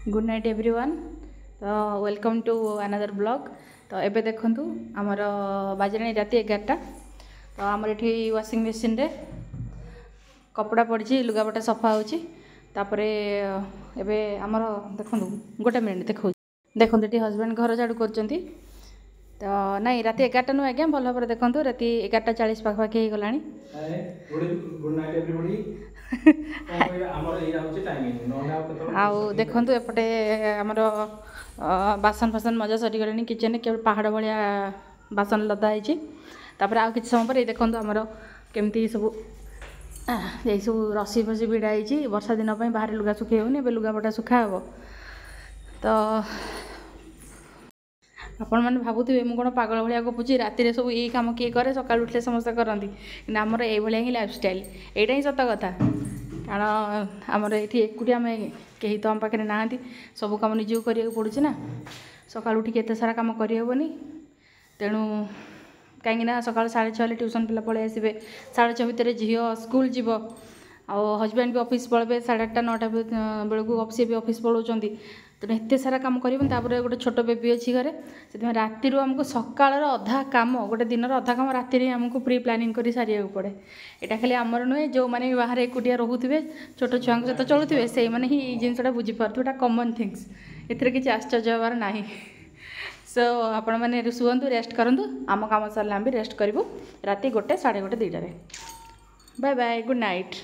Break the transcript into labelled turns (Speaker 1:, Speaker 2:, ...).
Speaker 1: Good night everyone. तो welcome to another blog. तो एबे देखंतु आमर बाजरानी राति 11टा। तो आमर एठी वाशिंग मशीन रे कपड़ा पड़ी लुगापटा सफा होची। तापरे एबे आमर देखंतु गोटे मिनिट देखंतु एठी हस्बैंड घर झाड़ू करचंती। तो नहीं राति 11टा नु आज्ञा भल भाव देखंतु राति 11:40 पाखापाखि हो गलानी।
Speaker 2: Good night everybody.
Speaker 1: आउ देखंतु एपटे आमर बासन फासन मजा सरी गलानी। किचन केवल पहाड़ भाया बासन लदा होती। तापर आउ किछि समय पर देखंतु आमर केमती सब यही सब रसी फसी भिड़ा होती। वर्षा दिन बाहर लुगा सुखे होनी। ए लुगापटा सुखा हे। तो आपण मैंने भावुवे मुझे कौन पागल भाया गपुची राति सब ये कम किए करे सका उठले समस्त करती। कि आमर ये ही लाइफस्टाइल यहाँ ही सत कथा। कारण आमर ये एकुटिया आम कहीं तो आम पाखे ना सब कम निजी करा पड़ूँ ना। सका उठिक एत सारा कम करहबनी। तेणु कहीं सका 6:30 ट्यूशन पिला पलि आसबे। 6:30 भितर झील स्कूल जीव। आ हजबैंड भी ऑफिस पलबे 8:30 9टा बेलू सी भी ऑफिस पलाउं। तेणु एत सारा कम कर गोटे छोट बेबी अच्छी घरे से राति आमको सकाल अधा कम गोटे दिन अधा कम राति आमको प्री प्लानिंग कर सारे पड़े। यहाँ खाली आमर नुहे जो मैंने बाहर एकुटिया रोथे छोट छुआ सहित चलुवे से मैंने ही जिनसा बुझीपारे कमन थिंग्स। एथेर किसी आश्चर्य हबार ना। सो आपण मैंने शुअतु रेस्ट करूँ। आम कम सरला भी रेस्ट करूँ राति 1 1:30 2टारे। Bye bye good night.